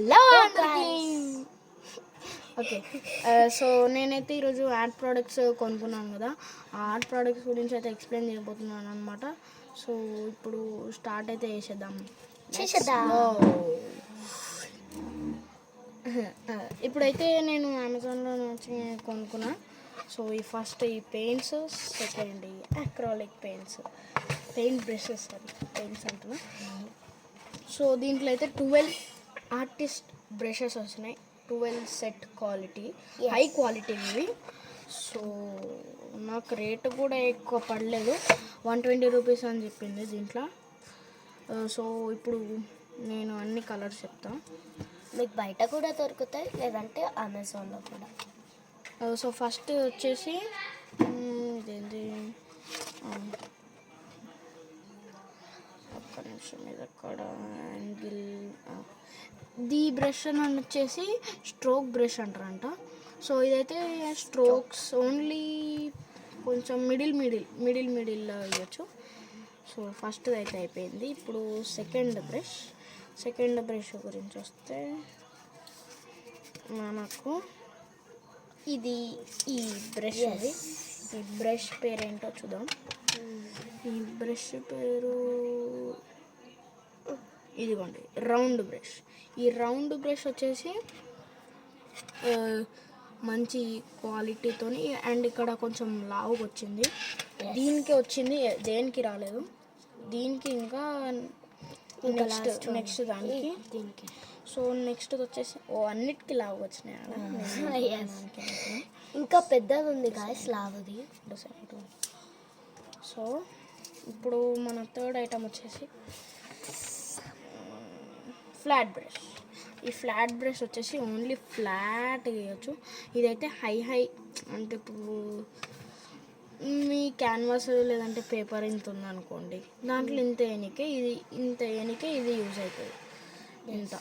Hello అందరికీ. Okay, so నేనైతే ఈరోజు ఆర్ట్ ప్రోడక్ట్స్ కొనుక్కున్నాను కదా. ఆ ఆర్ట్ ప్రోడక్ట్స్ గురించి అయితే ఎక్స్ప్లెయిన్ చేయబోతున్నాను అనమాట. సో ఇప్పుడు స్టార్ట్ అయితే చేసేద్దాం. ఇప్పుడైతే నేను అమెజాన్లో నుంచి కొనుక్కున్నా. సో ఈ ఫస్ట్ ఈ పెయింట్స్, సెకండ్ ఈ అక్రాలిక్ పెయింట్ బ్రషెస్, పెయింట్స్ అంటున్నా. సో దీంట్లో అయితే 12 ఆర్టిస్ట్ బ్రషెస్ వచ్చినాయి. 12 సెట్ క్వాలిటీ, హై క్వాలిటీ ఇవి. సో నాకు రేటు కూడా ఎక్కువ పడలేదు, 120 రూపీస్ అని చెప్పింది దీంట్లో. సో ఇప్పుడు నేను అన్ని కలర్స్ చెప్తాను. మీకు బయట కూడా దొరుకుతాయి, లేదంటే అమెజాన్లో కూడా. సో ఫస్ట్ వచ్చేసి ఇదేంటి, ఒక్క నిమిషం, ఇది అక్కడ యాంగిల్. ది బ్రష్ అని వచ్చేసి స్ట్రోక్ బ్రష్ అంటారంట. సో ఇదైతే స్ట్రోక్స్ ఓన్లీ కొంచెం మిడిల్ ఇవ్వచ్చు. సో ఫస్ట్ అయితే అయిపోయింది. ఇప్పుడు సెకండ్ బ్రష్ గురించి వస్తే మనకు ఇది ఈ బ్రష్ అది. ఈ బ్రష్ పేరు ఏంటో చూద్దాం. ఈ బ్రష్ పేరు ఇదిగోండి, రౌండ్ బ్రష్. ఈ రౌండ్ బ్రష్ వచ్చేసి మంచి క్వాలిటీతోని, అండ్ ఇక్కడ కొంచెం లావుగా వచ్చింది. దీనికి వచ్చింది, దేనికి రాలేదు. దీనికి ఇంకా నెక్స్ట్ దానికి. సో నెక్స్ట్ వచ్చేసి అన్నిటికీ లావుగా వచ్చినాయి. ఇంకా పెద్దది ఉంది గాయస్, లావుది. సో ఇప్పుడు మన థర్డ్ ఐటమ్ వచ్చేసి ఫ్లాట్ బ్రష్. ఈ ఫ్లాట్ బ్రష్ వచ్చేసి ఓన్లీ ఫ్లాట్ వేయచ్చు. ఇదైతే హై అంటే ఇప్పుడు మీ క్యాన్వాస్ లేదంటే పేపర్ ఇంత ఉందనుకోండి, దాంట్లో ఇంత ఏనికే ఇది యూజ్ అవుతుంది. ఇంత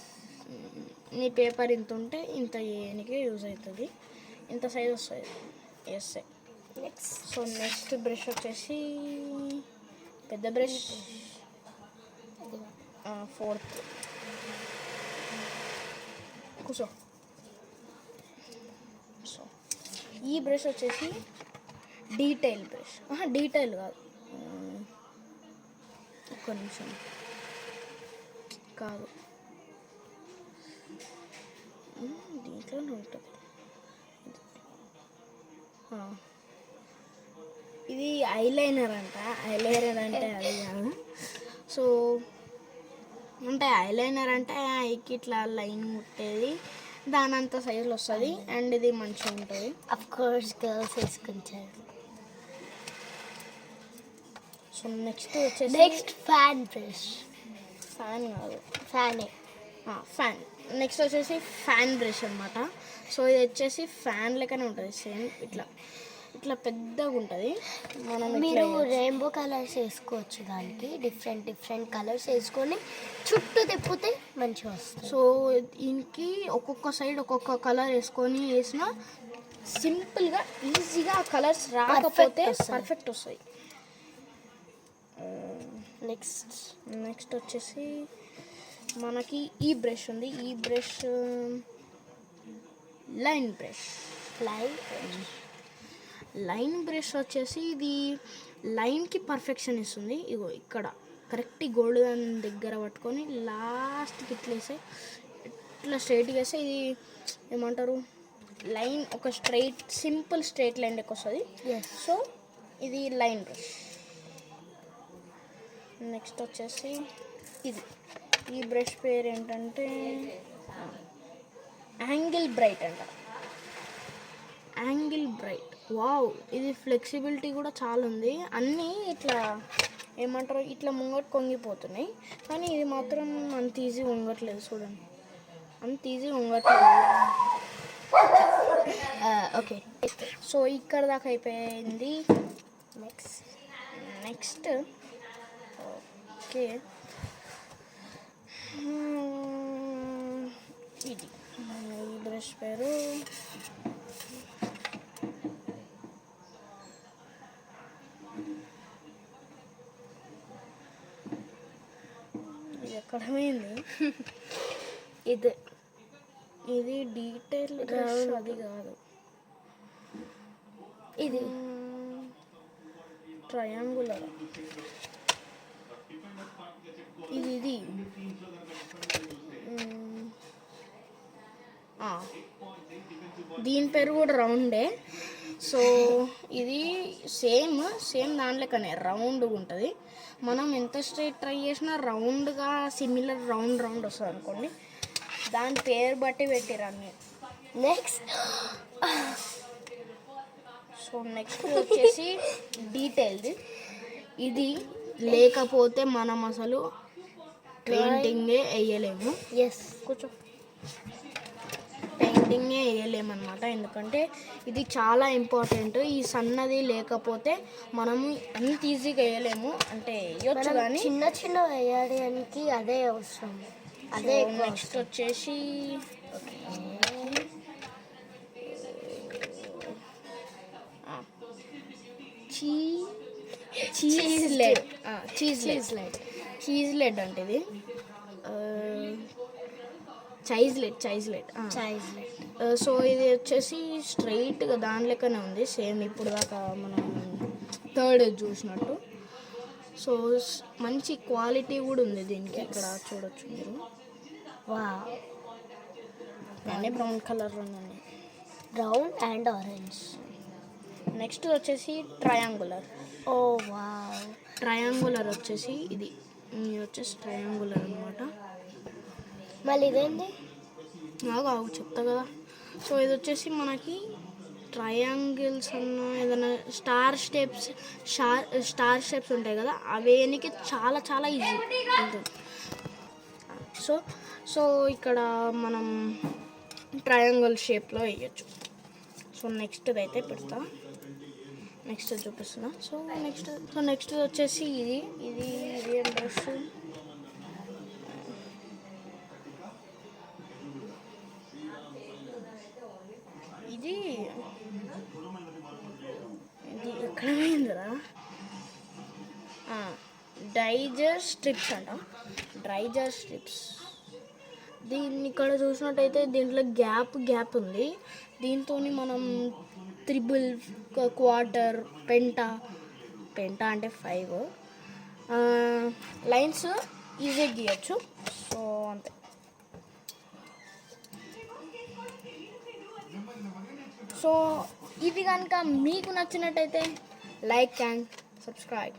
మీ పేపర్ ఇంత ఉంటే ఇంత ఏనికే యూజ్ అవుతుంది. ఇంత సైజ్ వస్తుంది. ఎస్ఏ. సో నెక్స్ట్ బ్రష్ వచ్చేసి పెద్ద బ్రష్, ఫోర్త్. కూర్చో. సో ఈ బ్రష్ వచ్చేసి డీటెయిల్ బ్రష్. డీటెయిల్ కాదు, ఒక్క నిమిషం, కాదు, దీంట్లోనే ఉంటుంది. ఇది ఐలైనర్ అంటే అది కాదు. సో అంటే ఐలైనర్ అంటే ఐకి ఇట్లా లైన్ ముట్టేది, దాని అంత సైజులో వస్తుంది. అండ్ ఇది మంచిగా ఉంటుంది. అఫ్ కోర్స్ గర్ల్స్ వేసుకుంటారు. So next fan brush. Fan కాదు, ఫ్యాన్. నెక్స్ట్ వచ్చేసి ఫ్యాన్ బ్రష్ అనమాట. సో ఇది వచ్చేసి ఫ్యాన్ లెక్కనే ఉంటుంది, సేమ్ ఇట్లా పెద్దగా ఉంటుంది. మీరు రెయిన్బో కలర్స్ వేసుకోవచ్చు, దానికి డిఫరెంట్ కలర్స్ వేసుకొని చుట్టూ తిప్పితే మంచిగా వస్తుంది. సో దీనికి ఒక్కొక్క సైడ్ ఒక్కొక్క కలర్ వేసిన సింపుల్గా ఈజీగా ఆ కలర్స్ రాకపోతే పర్ఫెక్ట్ వస్తాయి. నెక్స్ట్ వచ్చేసి మనకి ఈ బ్రష్ ఉంది. ఈ బ్రష్ లైన్ బ్రష్ వచ్చేసి ఇది లైన్కి పర్ఫెక్షన్ ఇస్తుంది. ఇగో ఇక్కడ కరెక్ట్ గోల్డ్ దగ్గర పట్టుకొని లాస్ట్కి ఇట్లా స్ట్రైట్గా వేస్తే ఇది ఏమంటారు, లైన్ ఒక సింపుల్ స్ట్రైట్ లైన్ లెక్క వస్తుంది. సో ఇది లైన్ బ్రష్. నెక్స్ట్ వచ్చేసి ఈ బ్రష్ పేరు ఏంటంటే యాంగిల్ బ్రైట్ అంట. వావ్, ఇది ఫ్లెక్సిబిలిటీ కూడా చాలా ఉంది. అన్నీ ఇట్లా ఏమంటారు, ఇట్లా ముంగట్ కొంగిపోతున్నాయి, కానీ ఇది మాత్రం అంత ఈజీ వంగట్లేదు. చూడండి, అంత ఈజీ వంగట్లేదు. ఓకే, సో ఇక్కడ దాకా అయిపోయింది. నెక్స్ట్ ఓకే, ఇది ఈ బ్రష్ పేరు ఎక్కడ పోయింది. ఇది ఇది డీటెయిల్ బ్రష్ అది కాదు, ఇది ట్రయాంగులర్, ఇది ఆ, దీని పేరు కూడా రౌండే. సో ఇది సేమ్ దానిలోకనే రౌండ్గా ఉంటుంది. మనం ఎంత స్ట్రైట్ ట్రై చేసినా రౌండ్గా సిమిలర్ రౌండ్ వస్తుంది అనుకోండి. దాని పేరు బట్టి పెట్టిరు అన్నీ. నెక్స్ట్ సో నెక్స్ట్ వచ్చేసి డీటెయిల్ది. ఇది లేకపోతే మనం అసలు పెయింటింగే వేయలేము. ఎస్, కూర్చో. పెయింటింగే వేయలేమన్నమాట, ఎందుకంటే ఇది చాలా ఇంపార్టెంట్. ఈ సన్నది లేకపోతే మనము అంత ఈజీగా వేయలేము. అంటే వేయొచ్చు కానీ చిన్న చిన్న వేయడానికి అదే అవసరం. అదే నెక్స్ట్ వచ్చేసి చీజ్ లెడ్ అంటే ఇది చైజ్ లెడ్. సో ఇది వచ్చేసి స్ట్రైట్గా దాని లెక్కనే ఉంది, సేమ్ ఇప్పుడు దాకా మనం థర్డ్ చూసినట్టు. సో మంచి క్వాలిటీ కూడా ఉంది దీనికి, ఇక్కడ చూడొచ్చు మీరు. కానీ బ్రౌన్ కలర్ ఉన్నాయి, బ్రౌన్ అండ్ ఆరెంజ్. నెక్స్ట్ వచ్చేసి ట్రయాంగులర్. ఓ వావ్, ట్రయాంగులర్ వచ్చేసి ఇది వచ్చేసి ట్రయాంగులర్ అనమాట. మళ్ళీ ఇదేంటి? ఆగు చెప్తా కదా. సో ఇది వచ్చేసి మనకి ట్రయాంగిల్స్ అన్న ఏదైనా స్టార్ షేప్స్ ఉంటాయి కదా, అవేనికి చాలా చాలా ఈజీ ఉంటుంది. సో ఇక్కడ మనం ట్రయాంగిల్ షేప్లో వేయచ్చు. సో నెక్స్ట్ అయితే పెడతా, నెక్స్ట్ చూపిస్తున్నా. సో నెక్స్ట్ వచ్చేసి ఇది బ్రష్. ఇది ఎక్కడ పోయిందిరా? డ్రైజర్ స్ట్రిప్స్ అంట, డ్రైజర్ స్ట్రిప్స్. దీన్ని ఇక్కడ చూసినట్టయితే దీంట్లో గ్యాప్ ఉంది. దీంతో మనం త్రిబుల్, క్వార్టర్, పెంటా అంటే 5 లైన్స్ ఈజీగా గీయచ్చు. సో అంతే. సో ఇది కనుక మీకు నచ్చినట్టయితే లైక్ అండ్ సబ్స్క్రైబ్.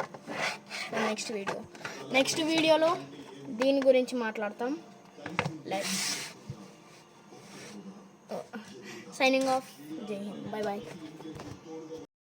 నెక్స్ట్ వీడియోలో దీని గురించి మాట్లాడతాం. Let's signing off. జై హింద్. Bye bye.